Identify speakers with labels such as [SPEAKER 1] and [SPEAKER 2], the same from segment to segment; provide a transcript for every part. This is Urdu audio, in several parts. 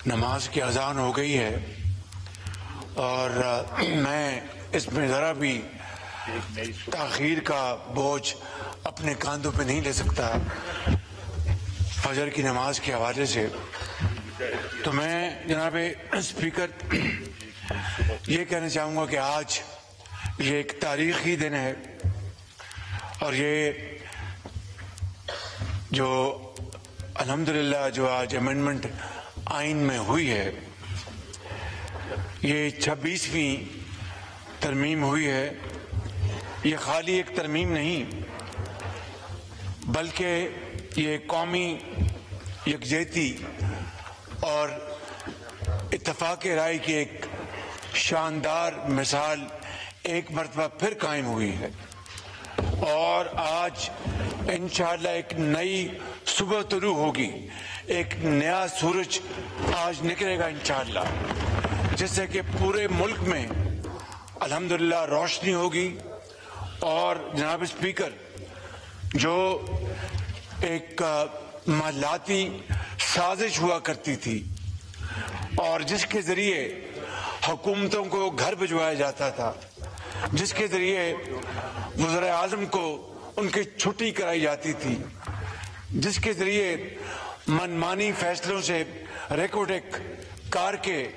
[SPEAKER 1] نماز کی اذان ہو گئی ہے اور میں اس میں ذرا بھی تاخیر کا بوجھ اپنے کاندھوں پہ نہیں لے سکتا فجر کی نماز کے حوالے سے. تو میں جناب اسپیکر یہ کہنا چاہوں گا کہ آج یہ ایک تاریخی دن ہے اور یہ جو الحمدللہ جو آج امینڈمنٹ آئین میں ہوئی ہے یہ 26ویں ترمیم ہوئی ہے. یہ خالی ایک ترمیم نہیں بلکہ یہ قومی یکجہتی اور اتفاق رائے کی ایک شاندار مثال ایک مرتبہ پھر قائم ہوئی ہے اور آج انشاءاللہ ایک نئی صبح طلوع ہوگی, ایک نیا سورج آج نکلے گا انشاءاللہ, جس سے کہ پورے ملک میں الحمدللہ روشنی ہوگی. اور جناب اسپیکر جو ایک محلاتی سازش ہوا کرتی تھی اور جس کے ذریعے حکومتوں کو گھر بھجوایا جاتا تھا, جس کے ذریعے وزیر اعظم کو ان کی چھٹی کرائی جاتی تھی, جس کے ذریعے منمانی فیصلوں سے ریکو ٹیک کار کے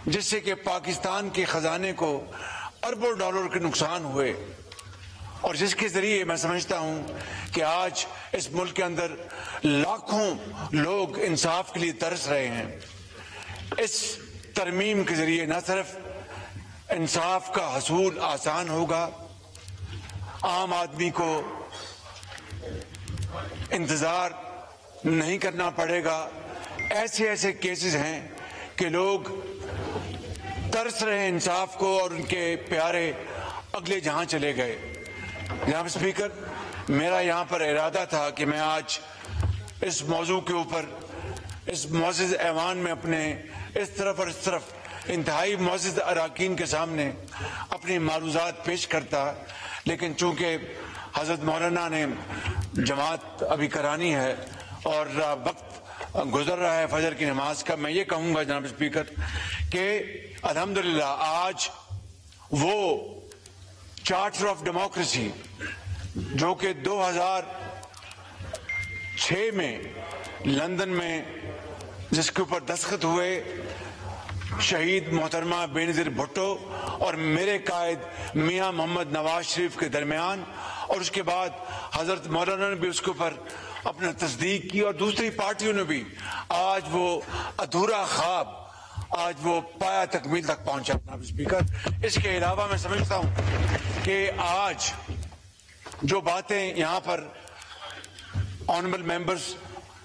[SPEAKER 1] جس سے کہ پاکستان کے خزانے کو اربوں ڈالر کے نقصان ہوئے, اور جس کے ذریعے میں سمجھتا ہوں کہ آج اس ملک کے اندر لاکھوں لوگ انصاف کے لیے ترس رہے ہیں. اس ترمیم کے ذریعے نہ صرف انصاف کا حصول آسان ہوگا, عام آدمی کو انتظار نہیں کرنا پڑے گا. ایسے ایسے کیسز ہیں کہ لوگ ترس رہے ہیں انصاف کو اور ان کے پیارے اگلے جہاں چلے گئے. جناب اسپیکر, میرا یہاں پر ارادہ تھا کہ میں آج اس موضوع کے اوپر اس معزز ایوان میں اپنے اس طرف اور اس طرف انتہائی معزز اراکین کے سامنے اپنی معروضات پیش کرتا, لیکن چونکہ حضرت مولانا نے جماعت ابھی کرانی ہے اور وقت گزر رہا ہے فجر کی نماز کا, میں یہ کہوں گا جناب اسپیکر کہ الحمدللہ آج وہ چارٹر آف ڈیموکریسی جو کہ 2006 میں لندن میں جس کے اوپر دستخط ہوئے شہید محترمہ بینظیر بھٹو اور میرے قائد میاں محمد نواز شریف کے درمیان, اور اس کے بعد حضرت مولانا نے بھی اس کے اوپر اپنا تصدیق کی اور دوسری پارٹیوں نے بھی, آج وہ ادھورا خواب آج وہ پایا تکمیل تک پہنچا. جناب اسپیکر, اس کے علاوہ میں سمجھتا ہوں کہ آج جو باتیں یہاں پر آنریبل ممبرز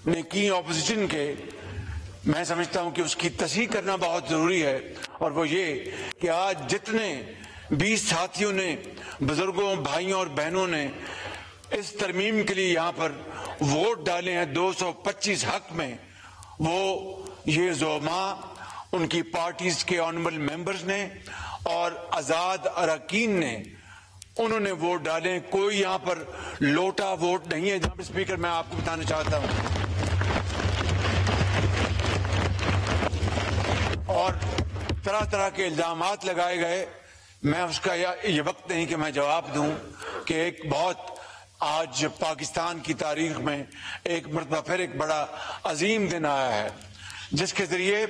[SPEAKER 1] نے کی اپوزیشن کے, میں سمجھتا ہوں کہ اس کی تصحیح کرنا بہت ضروری ہے, اور وہ یہ کہ آج جتنے 20 ساتھیوں نے, بزرگوں, بھائیوں اور بہنوں نے اس ترمیم کے لیے یہاں پر ووٹ ڈالے ہیں 225 حق میں, وہ یہ زعماء ان کی پارٹیز کے آنریبل ممبرز نے اور آزاد اراکین نے, انہوں نے ووٹ ڈالے. کوئی یہاں پر لوٹا ووٹ نہیں ہے. جناب اسپیکر, میں آپ کو بتانا چاہتا ہوں اور طرح طرح کے الزامات لگائے گئے. میں اس کا یہ وقت نہیں کہ میں جواب دوں کہ ایک بہت آج پاکستان کی تاریخ میں ایک مرتبہ پھر ایک بڑا عظیم دن آیا ہے جس کے ذریعے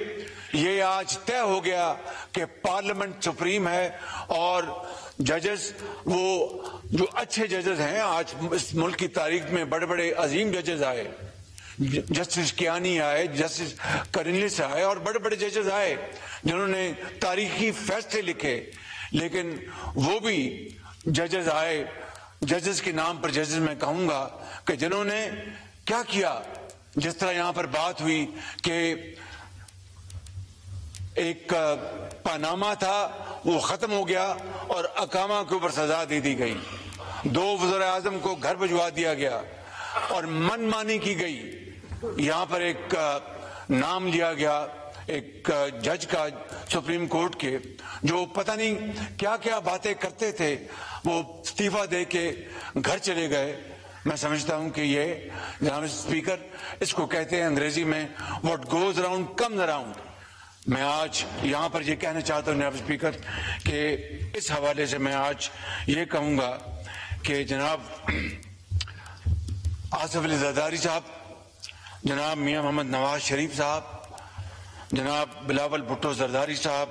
[SPEAKER 1] یہ آج طے ہو گیا کہ پارلیمنٹ سپریم ہے اور ججز وہ جو اچھے ججز ہیں, آج اس ملک کی تاریخ میں بڑے بڑے عظیم ججز آئے, جسٹس کیانی آئے, جسٹس کرنلس آئے اور بڑے بڑے ججز آئے جنہوں نے تاریخی فیصلے لکھے, لیکن وہ بھی ججز آئے, ججز کے نام پر ججز میں کہوں گا کہ جنہوں نے کیا کیا. جس طرح یہاں پر بات ہوئی کہ ایک پاناما تھا وہ ختم ہو گیا اور اقامہ کے اوپر سزا دے دی گئی, 2 وزیر اعظم کو گھر بھجوا دیا گیا اور من مانی کی گئی. یہاں پر ایک نام لیا گیا ایک جج کا سپریم کورٹ کے جو پتہ نہیں کیا کیا باتیں کرتے تھے, وہ استعفیٰ دے کے گھر چلے گئے. میں سمجھتا ہوں کہ یہ جناب اسپیکر اس کو کہتے ہیں انگریزی میں what goes around comes around. میں آج یہاں پر یہ کہنا چاہتا ہوں جناب اسپیکر کہ اس حوالے سے میں آج یہ کہوں گا کہ جناب آصف علی زرداری صاحب، جناب میاں محمد نواز شریف صاحب، جناب بلاول بھٹو زرداری صاحب،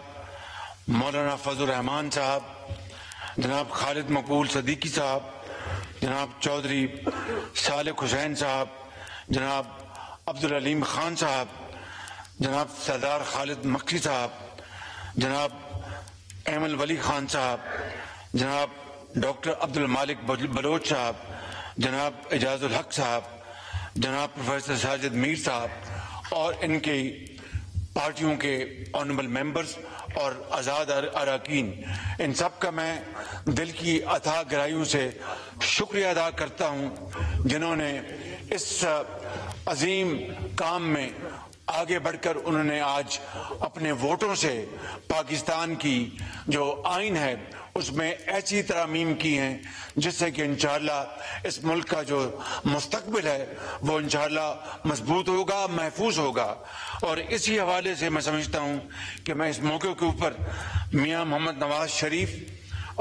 [SPEAKER 1] مولانا فضل الرحمان صاحب، جناب خالد مقبول صدیقی صاحب، جناب چودھری صالح حسین صاحب، جناب عبدالعلیم خان صاحب، جناب سردار خالد مکی صاحب، جناب ایمل ولی خان صاحب، جناب ڈاکٹر عبد المالک بلوچ صاحب، جناب اعجاز الحق صاحب، جناب پروفیسر ساجد میر صاحب اور ان کی پارٹیوں کے آنریبل ممبرز اور آزاد اراکین، ان سب کا میں دل کی اتھاہ گہرائیوں سے شکریہ ادا کرتا ہوں جنہوں نے اس عظیم کام میں آگے بڑھ کر انہوں نے آج اپنے ووٹوں سے پاکستان کی جو آئین ہے اس میں ایسی ترامیم کی ہیں جس سے کہ انشاءاللہ اس ملک کا جو مستقبل ہے وہ انشاءاللہ مضبوط ہوگا، محفوظ ہوگا۔ اور اسی حوالے سے میں سمجھتا ہوں کہ میں اس موقع کے اوپر میاں محمد نواز شریف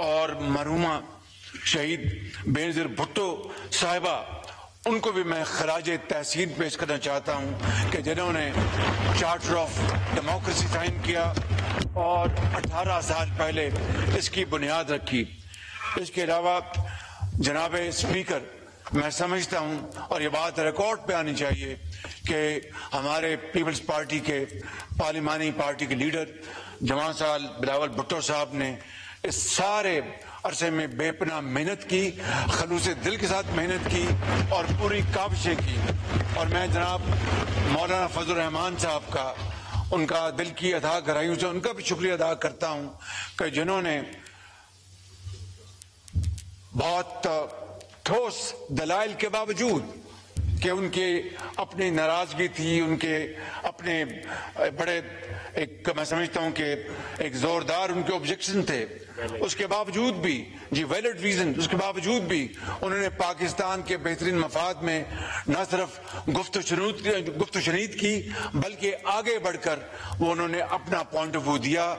[SPEAKER 1] اور مرحومہ شہید بینظیر بھٹو صاحبہ ان کو بھی میں خراج تحسین پیش کرنا چاہتا ہوں کہ جنہوں نے چارٹر آف ڈیموکریسی سائن کیا اور 18 سال پہلے اس کی بنیاد رکھی۔ اس کے علاوہ جناب اسپیکر میں سمجھتا ہوں اور یہ بات ریکارڈ پہ آنی چاہیے کہ ہمارے پیپلز پارٹی کے پارلیمانی پارٹی کے لیڈر جوان سال بلاول بھٹو صاحب نے اس سارے عرصے میں بے پناہ محنت کی، خلوص دل کے ساتھ محنت کی اور پوری کاوشیں کی۔ اور میں جناب مولانا فضل الرحمان صاحب کا، ان کا دل کی اتھاہ گہرائیوں سے ان کا بھی شکریہ ادا کرتا ہوں کہ جنہوں نے بہت ٹھوس دلائل کے باوجود کہ ان کے اپنی ناراضگی تھی، ان کے اپنے بڑے ایک میں سمجھتا ہوں کہ ایک زوردار ان کے آبجیکشن تھے، اس کے باوجود بھی ویلڈ ریزن، اس کے باوجود بھی انہوں نے پاکستان کے بہترین مفاد میں نہ صرف گفت و شنید کی بلکہ آگے بڑھ کر وہ انہوں نے اپنا پوائنٹ آف ویو دیا